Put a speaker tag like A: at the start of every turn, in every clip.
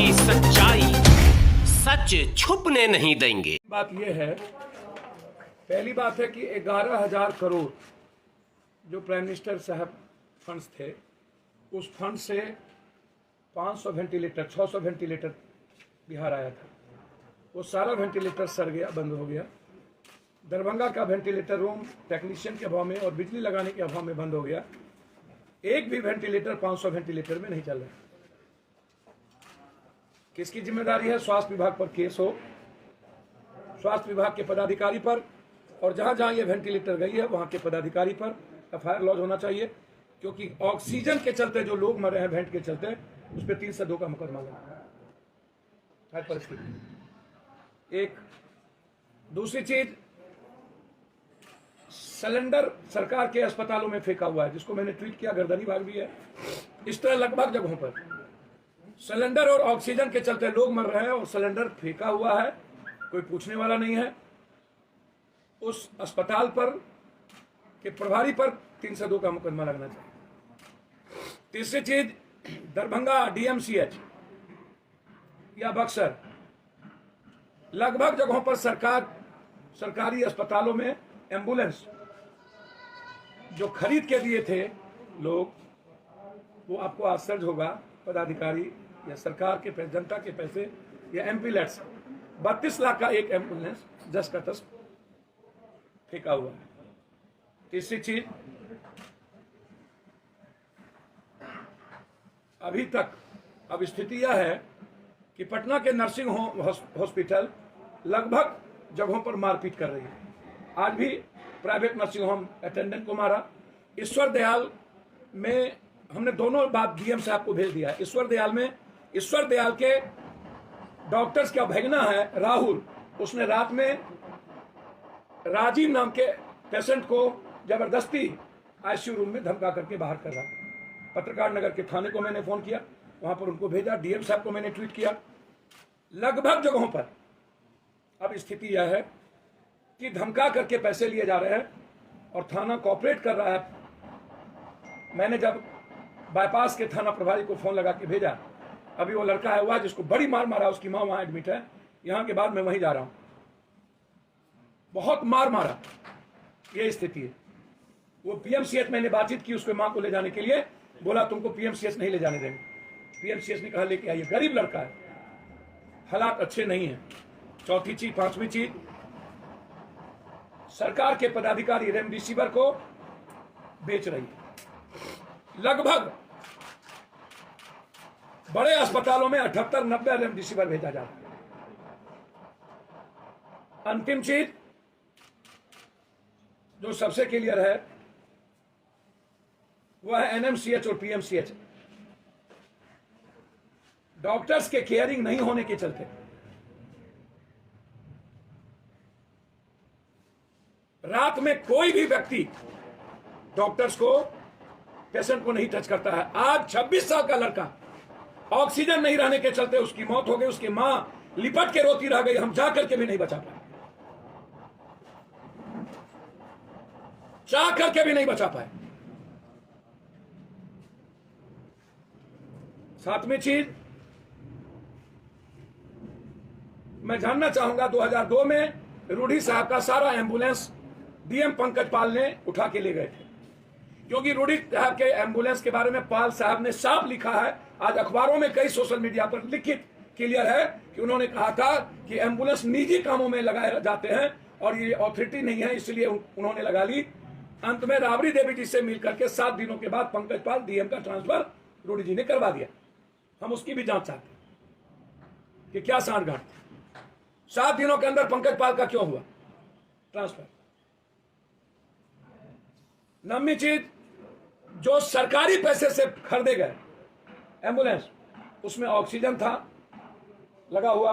A: की सच्चाई, सच छुपने नहीं देंगे।
B: बात यह है, पहली बात है कि 11,000 करोड़ जो प्राइम मिनिस्टर साहब फंड्स थे, उस फंड से 500 वेंटिलेटर 600 वेंटिलेटर बिहार आया था। वो सारा वेंटिलेटर सड़ गया, बंद हो गया। दरभंगा का वेंटिलेटर रूम टेक्नीशियन के अभाव में और बिजली लगाने के अभाव में बंद हो गया। एक भी वेंटिलेटर 500 वेंटिलेटर में नहीं चल रहा। किसकी जिम्मेदारी है? स्वास्थ्य विभाग पर केस हो, स्वास्थ्य विभाग के पदाधिकारी पर, और जहां जहां ये वेंटिलेटर गई है वहां के पदाधिकारी पर एफआईआर लॉन्च होना चाहिए, क्योंकि ऑक्सीजन के चलते जो लोग मरे हैं वेंट के चलते, उस पर 302 का मुकदमा लगा हर परिस्थिति। एक दूसरी चीज, सिलेंडर सरकार के अस्पतालों में फेंका हुआ है, जिसको मैंने ट्वीट किया, गर्दनी भाग भी है। इस तरह लगभग जगहों पर सिलेंडर और ऑक्सीजन के चलते लोग मर रहे हैं और सिलेंडर फेंका हुआ है, कोई पूछने वाला नहीं है। उस अस्पताल पर के प्रभारी पर 302 का मुकदमा लगना चाहिए। तीसरी चीज, दरभंगा डीएमसीएच या बक्सर, लगभग जगहों पर सरकारी अस्पतालों में एम्बुलेंस जो खरीद के दिए थे लोग, वो आपको आश्चर्य होगा, पदाधिकारी या सरकार के जनता के पैसे या एम्बुलेंस 32 लाख का एक एम्बुलेंस जस का तस फेंका हुआ है। तीसरी चीज, अभी तक अब स्थिति यह है कि पटना के नर्सिंग होम हॉस्पिटल लगभग जगहों पर मारपीट कर रही है। आज भी प्राइवेट नर्सिंग होम अटेंडेंट को मारा। ईश्वर दयाल में हमने दोनों बात डीएम साहब को भेज दिया है। ईश्वर दयाल के डॉक्टर्स का भगना है राहुल, उसने रात में राजीव नाम के पेशेंट को जबरदस्ती आईसीयू रूम में धमका करके बाहर कर रहा। पत्रकार नगर के थाने को मैंने फोन किया, वहां पर उनको भेजा। डीएम साहब को मैंने ट्वीट किया। लगभग जगहों पर अब स्थिति यह है कि धमका करके पैसे लिए जा रहे हैं और थाना कोऑपरेट कर रहा है। मैंने जब बाईपास के थाना प्रभारी को फोन लगा के भेजा, अभी वो लड़का है हुआ जिसको बड़ी मार मारा, उसकी मां वहां एडमिट है, यहां के बाद मैं वहीं जा रहा हूं। बहुत मार मारा, ये स्थिति है। वो पीएमसीएच, मैंने बातचीत की उसके मां को ले जाने के लिए, बोला तुमको पीएमसीएच नहीं ले जाने देंगे। पीएमसीएच ने कहा लेके आइए, गरीब लड़का है, हालात अच्छे नहीं है। चौथी चीज, पांचवी चीज, सरकार के पदाधिकारी रेमडेसिविर को बेच रही है। लगभग बड़े अस्पतालों में 78-90 रेमडेसिविर भेजा जा रहा है। अंतिम चीज जो सबसे क्लियर है वह है एनएमसीएच और पीएमसीएच। डॉक्टर्स के केयरिंग नहीं होने के चलते रात में कोई भी व्यक्ति डॉक्टर्स को, पेशेंट को नहीं टच करता है। आज 26 साल का लड़का ऑक्सीजन नहीं रहने के चलते उसकी मौत हो गई। उसकी मां लिपट के रोती रह गई, हम जा करके भी नहीं बचा पाए, चाह करके भी नहीं बचा पाए। सातवीं चीज, मैं जानना चाहूंगा, 2002 में रूढ़ी साहब का सारा एम्बुलेंस डीएम पंकज पाल ने उठा के ले गए थे, क्योंकि रूढ़ी साहब के एम्बुलेंस के बारे में पाल साहब ने साफ लिखा है, आज अखबारों में कई सोशल मीडिया पर लिखित क्लियर है कि उन्होंने कहा था कि एम्बुलेंस निजी कामों में लगाए जाते हैं और ये अथॉरिटी नहीं है, इसलिए उन्होंने लगा ली। अंत में राबड़ी देवी जी से मिलकर के 7 दिनों के बाद पंकज पाल डीएम का ट्रांसफर रूढ़ी जी ने करवा दिया। हम उसकी भी जांच चाहते हैं कि क्या सांठगांठ थी। 7 दिनों के अंदर पंकज पाल का क्यों हुआ ट्रांसफर। नववीं चीज, जो सरकारी पैसे से खरीदे गए एम्बुलेंस, उसमें ऑक्सीजन था लगा हुआ,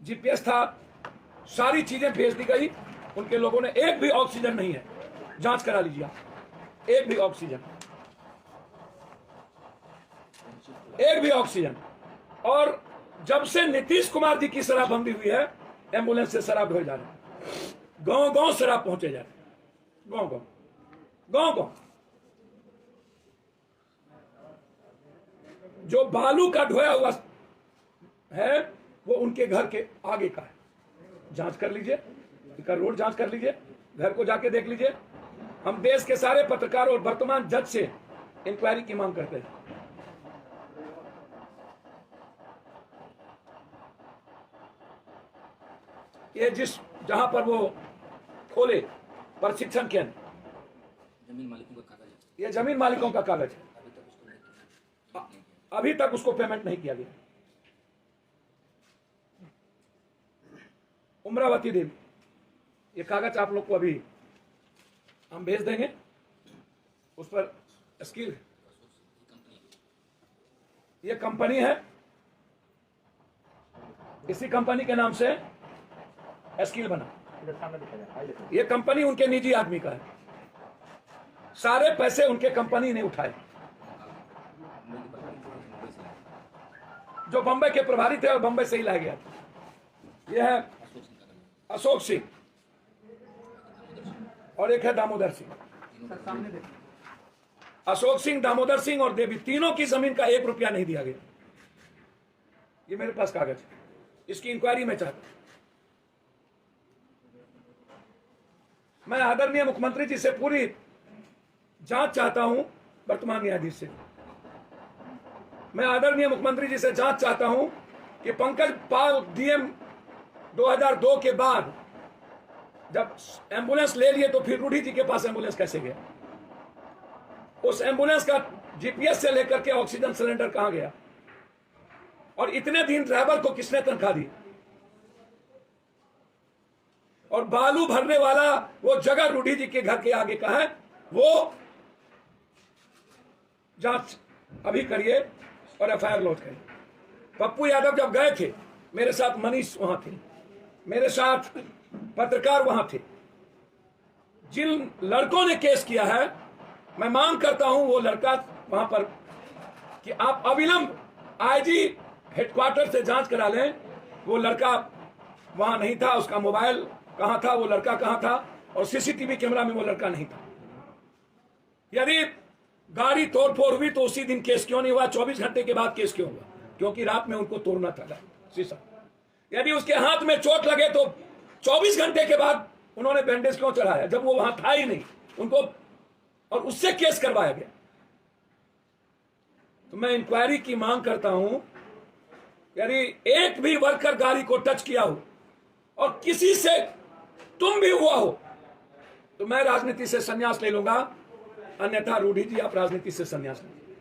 B: जीपीएस था, सारी चीजें भेज दी गई। उनके लोगों ने, एक भी ऑक्सीजन नहीं है, जांच करा लीजिए आप, एक भी ऑक्सीजन। और जब से नीतीश कुमार जी की शराबबंदी हुई है, एम्बुलेंस से शराब ढोए जा रहे हैं, गांव गांव शराब पहुंचे जा रहे हैं, गांव गांव। जो बालू का ढोया हुआ है वो उनके घर के आगे का है। जांच कर लीजिए, इनका रोड जांच कर लीजिए, घर को जाके देख लीजिए। हम देश के सारे पत्रकार और वर्तमान जज से इंक्वायरी की मांग करते हैं। ये जहां पर वो खोले प्रशिक्षण केंद्र,
C: जमीन मालिकों का कागज है,
B: ये जमीन मालिकों का कागज है, अभी तक उसको पेमेंट नहीं किया गया। उम्रावती देवी, ये कागज आप लोग को अभी हम भेज देंगे, उस पर स्किल, ये कंपनी है, इसी कंपनी के नाम से स्किल बना। ये कंपनी उनके निजी आदमी का है, सारे पैसे उनके कंपनी ने उठाए। जो बंबई के प्रभारी थे और बंबई से ही लाया गया था। यह है अशोक सिंह और एक है दामोदर सिंह। अशोक सिंह, दामोदर सिंह और देवी, तीनों की जमीन का 1 रुपया नहीं दिया गया। ये मेरे पास कागज है, इसकी इंक्वायरी में चाहता हूं। मैं आदरणीय मुख्यमंत्री जी से पूरी जांच चाहता हूं, वर्तमान न्यायाधीश से। मैं आदरणीय मुख्यमंत्री जी से जांच चाहता हूं कि पंकज पाल डीएम 2002 के बाद जब एम्बुलेंस ले लिए तो फिर रूढ़ी जी के पास एम्बुलेंस कैसे गया? उस एम्बुलेंस का जीपीएस से लेकर के ऑक्सीजन सिलेंडर कहां गया? और इतने दिन ड्राइवर को किसने तनख्वाह दी? और बालू भरने वाला वो जगह रूढ़ी जी के घर के आगे का है, वो जांच अभी करिए और एफआईआर लॉन्च करिए। पप्पू यादव जब गए थे, मेरे साथ मनीष वहां थे, मेरे साथ पत्रकार वहां थे। जिन लड़कों ने केस किया है, मैं मांग करता हूं वो लड़का वहां पर कि आप अविलंब आईजी हेडक्वार्टर से जांच करा लें। वो लड़का वहां नहीं था, उसका मोबाइल कहां था, वो लड़का कहां था, और सीसीटीवी कैमरा में वो लड़का नहीं था। यदि गाड़ी तोड़फोड़ हुई तो उसी दिन केस क्यों नहीं हुआ? 24 घंटे के बाद केस क्यों हुआ? क्योंकि रात में उनको तोड़ना था शीशा। यदि उसके हाथ में चोट लगे तो 24 घंटे के बाद उन्होंने बैंडेज क्यों चढ़ाया, जब वो वहां था ही नहीं उनको, और उससे केस करवाया गया? तो मैं इंक्वायरी की मांग करता हूं। यदि एक भी वर्कर गाड़ी को टच किया हो और किसी से तुम भी हुआ हो तो मैं राजनीति से संन्यास ले लूंगा, अन्यथा रूढ़ी जी आप राजनीति से संन्यास लीजिए।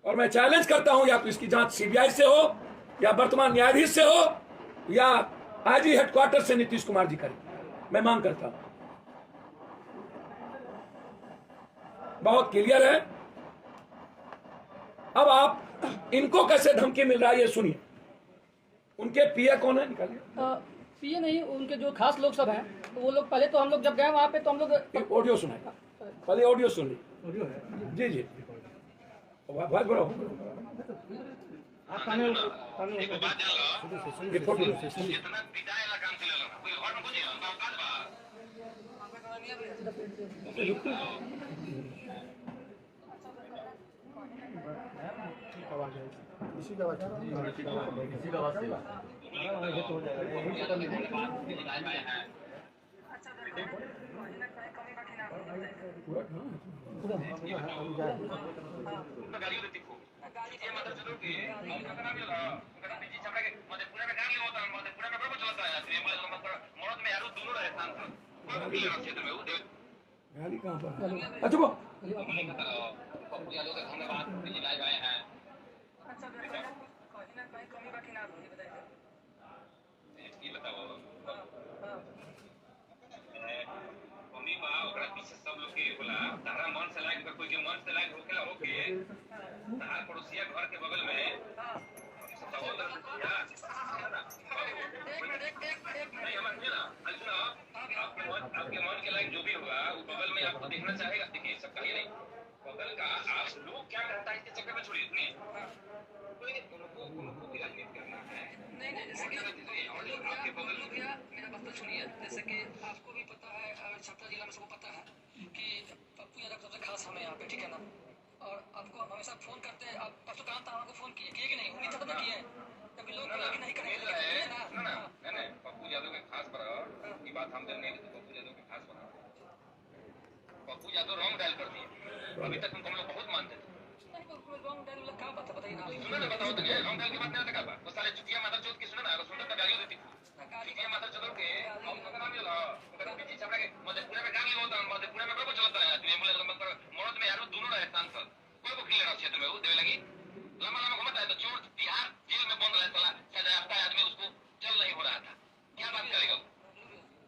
B: और मैं चैलेंज करता हूं, या तो इसकी जांच सीबीआई से हो, या वर्तमान न्यायाधीश से हो, या आईजी हेडक्वार्टर से नीतीश कुमार जी करें। मैं मांग करता हूं, बहुत क्लियर है। अब आप इनको कैसे धमकी मिल रहा है ये सुनिए। उनके पीए कौन है, निकालिए।
D: पीए नहीं, उनके जो खास लोग सब हैं, तो वो लोग पहले तो हम लोग जब गए वहाँ पे तो हम लोग
B: ऑडियो सुनाए, पहले ऑडियो सुन ली।
E: ऑडियो है
B: जी जी, आवाज बढ़ाओ।
E: आप ताने
F: एगो बात जान लो,
B: ये फोटो
F: इतना पिटाए ला काम चलेला कोई और न बुझे हम काज बा
E: आवाज है, इसी का आवाज है, इसी का आवाज है, ये तो हो जाएगा, यही से करने देंगे।
F: गाड़ी देती को ये मतलब चलो कि हम का नाम लेला उनका पीछे छपड़ा के मधे पूरा का गाड़ी होता है, मधे पूरा का बराबर चलता है। श्री एम्बुलेंस नंबर मरद में यारो दोनों रहता है कोई भी क्षेत्र में वो
B: गाड़ी कहां पर? अच्छा वो
F: पपुया लोग हमने बात बिजली लाए आए हैं।
G: अच्छा कहीं ना कहीं कमी बाकी ना होगी, बताइए।
F: ये बताओ मम्मी बा ओकरा पीछे सब लोग के बोला तारा मन से लाइक कोई के मन से लाइक होकेला होके तार पड़ोसिया घर के बगल में सहोदर या नहीं हमारे सुनिए ना, सुनो आपके मन के लाइक जो भी होगा वो बगल में आपको देखना चाहेगा। देखिए सब कहिए नहीं, बगल का आप लोग क्या कहता है इसके चक्कर में छोड़िए। इतने उनको भी राजनीति करना है।
G: नहीं जैसे कि
F: आपके बगल में
G: मेरा बात तो सुनिए। जैसे कि आपको भी पता है, छपरा जिला में सबको पता है कि पप्पू यादव सबसे खास हमें यहाँ पे, ठीक है ना। और आपको हमेशा फोन करते हैं, आप परसों काम था, आपको फोन किए कि नहीं? उम्मीद खत्म किए, जब लोग
F: बात हम नहीं लेते पप्पू यादव के खास बना पप्पू यादव रॉन्ग डायल करती है अभी तक उनको हम लोग बहुत मानते थे
G: क्या बात है बताइए ना
F: सुनो ना बताओ तो क्या रॉन्ग डायल की बात नहीं आता क्या वो साले चुतिया मादर चौथ की सुनो ना सुंदर का गालियों देती चुतिया मादर चौथ के हम का नाम मिला उनका पीछे छपड़ा के मधेपुरा में गाली होता है मधेपुरा में कोई चलता है एम्बुलेंस नंबर पर मरद में यारो दोनों रहे सांसद कोई को लेना क्षेत्र में वो देवे लगी लंबा लंबा घुमाता है तो चोर तिहाड़ जेल में बंद रहे साला सजा याफ्ता आदमी उसको चल नहीं हो रहा था क्या बात करेगा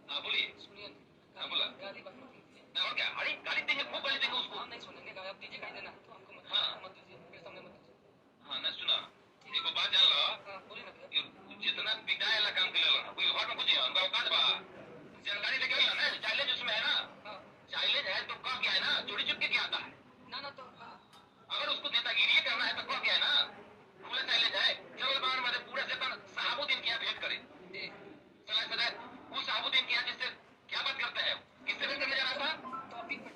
F: हाँ बोलिए
G: सुनिए
F: हाँ बोला
G: गाली बात मत कीजिए
F: और क्या अरे गाली देंगे खूब गाली देंगे उसको
G: हम नहीं सुनेंगे गाली आप दीजिए गाली देना तो हमको मत
F: हाँ।
G: मत दीजिए मेरे सामने मत दीजिए
F: हाँ ना सुना एक बात जान लो
G: हाँ बोलिए ना भैया
F: जितना पिटाई वाला काम कर लो कोई घर में कुछ है उनका औकात बा जानकारी लेके आइए ना चाइलेंज उसमें है ना
G: हाँ
F: चाइलेंज है तो कब क्या है ना चोरी चुप के क्या आता है
G: ना तो हाँ
F: अगर उसको नेतागिरी करना है तो कब क्या है ना पूरा चाइलेंज है चलो बाहर में पूरा से साहबुद्दीन के यहाँ भेंट करे चला सदा वो साहबुद्दीन के यहाँ जिससे क्या बात करते हैं किससे भेंट करने जा रहा था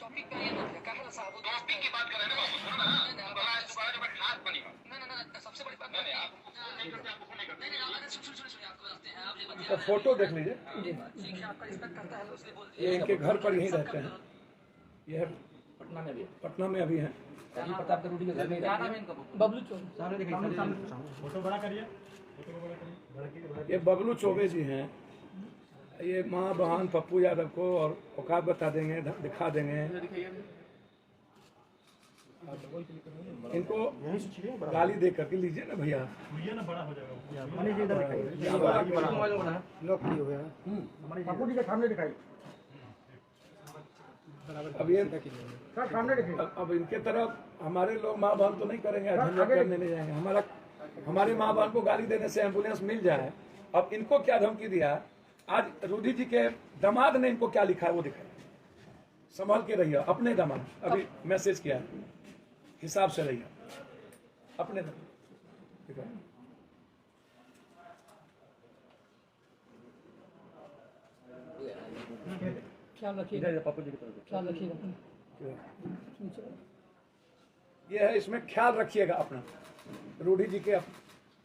G: टॉपिक पे आइए ना भैया कहा साहब
F: टॉपिक की बात कर रहे हैं ना बाबू सुनो ना बड़ा इस बारे में खास बनी हो
G: ना सबसे बड़ी बात
F: नहीं आप नहीं करते आपको नहीं करते
G: नहीं अरे सुनिए आपको बताते हैं आप ये
B: इसका
G: बताइए
B: फोटो देख लीजिए
G: ठीक है आपका रिस्पेक्ट करता है इसलिए बोल
B: ये इनके घर पर यहीं रहते हैं ये
C: पटना में भी
B: पटना में अभी हैं
C: राजीव प्रताप के रूटी के घर में क्या नाम है इनका
D: बबलू चौक
B: ये बबलू चौबे जी हैं ये माँ बहन पप्पू यादव को और औकात बता देंगे दिखा देंगे इनको गाली दे करके लीजिए ना भैया अब ये अब इनके तरफ हमारे लोग माँ बहन तो नहीं करेंगे झंझट करने नहीं जाएंगे हमारे माँ बहन को गाली देने से एम्बुलेंस मिल जाए। अब इनको क्या धमकी दिया आज रूढ़ी जी के दामाद ने इनको क्या लिखा है वो दिखाए संभाल के रहिए अपने दामाद अभी मैसेज किया हिसाब से रहिए अपने
D: ख्याल रखिएगा ख्याल रखिएगा
B: ये है इसमें ख्याल रखिएगा अपना रूढ़ी जी के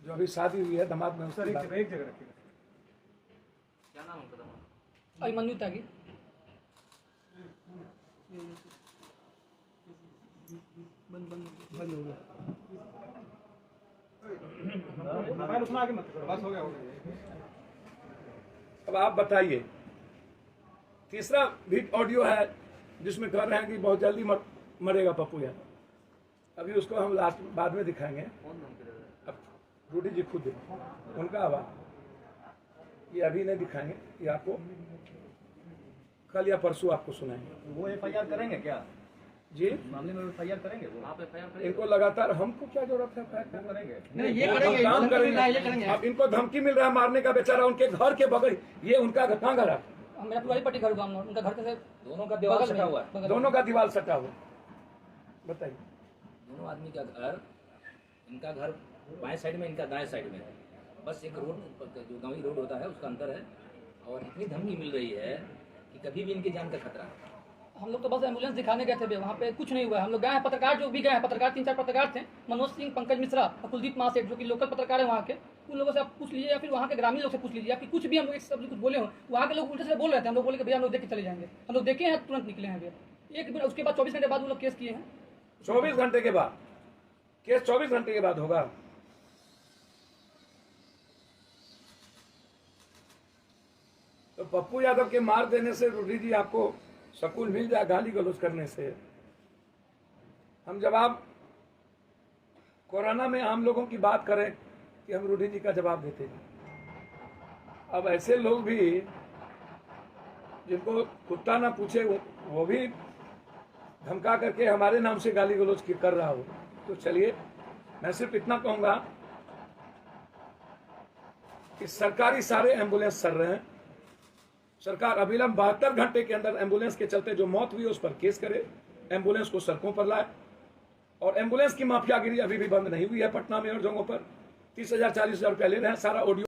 B: जो अभी शादी हुई है दामाद में उसकी बात-
E: एक जगह रखिएगा
C: क्या नाम उनका दामाद
D: अभिमन्यु त्यागी बंद हो गया
E: मोबाइल उतना आगे मत करो बस हो गया
B: अब आप बताइए तीसरा भी ऑडियो है जिसमें कह रहे हैं कि बहुत जल्दी मरेगा पप्पू यादव अभी उसको हम लास्ट बाद में दिखाएंगे
C: कौन धमकी दे रहा है
B: अब रूढ़ी जी खुद देखो उनका आवाज ये अभी नहीं दिखाएंगे ये आपको कल या परसों आपको सुनाएंगे
E: वो एफआईआर करेंगे क्या
B: जी
E: मामले में एफआईआर करेंगे वो
C: आप एफआईआर करिए
B: इनको लगातार हमको क्या जरूरत है FIR
E: करेंगे
D: नहीं ये
B: हम
D: करेंगे
B: काम
D: ये करेंगे
B: करेंगे अब इनको धमकी मिल रहा है मारने का बेचारा उनके घर के बगल ये उनका कहाँ घर है
D: मेरा पुरानी पट्टी घर गाँव उनका घर से
C: दोनों का दीवार
D: बगल में
C: सटा हुआ है
D: बगल में।
B: दोनों का दीवार सटा हुआ बताइए
C: दोनों आदमी का घर इनका घर बाएं साइड में इनका दाएं साइड में है बस एक रोड जो गाँवी रोड होता है उसका अंतर है और इतनी धमकी मिल रही है कि कभी भी इनकी जान का खतरा है
D: हम लोग तो बस एम्बुलेंस दिखाने गए थे वहाँ पे कुछ नहीं हुआ हम लोग गए हैं पत्रकार जो भी गए हैं पत्रकार 3-4 पत्रकार थे मनोज सिंह पंकज मिश्रा और कुलदीप महासेठ जो कि लोकल पत्रकार है वहाँ के उन लोगों से आप पूछ लीजिए या फिर वहाँ के ग्रामीण लोग से पूछ लीजिए कि कुछ भी हम लोग एक शब्द कुछ बोले हो वहाँ के लोग उल्टे से बोल रहे थे हम लोग बोले कि भैया हम लोग देख के चले जाएंगे हम लोग देखे हैं तुरंत निकले हैं भैया एक उसके बाद 24 घंटे बाद वो लोग केस किए हैं
B: 24 घंटे के बाद केस 24 घंटे के बाद होगा तो पप्पू यादव के मार देने से रूढ़ी जी आपको सकून मिल जाए गाली गलौज करने से हम जवाब कोरोना में हम लोगों की बात करें कि हम रूढ़ी जी का जवाब देते हैं अब ऐसे लोग भी जिनको कुत्ता ना पूछे वो भी धमका करके हमारे नाम से गाली गलौज कर रहा हो तो चलिए मैं सिर्फ इतना कहूंगा कि सरकारी सारे एम्बुलेंस चल रहे हैं सरकार अविलंब 72 घंटे के अंदर एम्बुलेंस के चलते जो मौत हुई उस पर केस करे एम्बुलेंस को सड़कों पर लाए और एम्बुलेंस की माफियागिरी अभी भी बंद नहीं हुई है पटना में और जगहों पर 30,000 40,000 रुपया ले रहे हैं सारा ऑडियो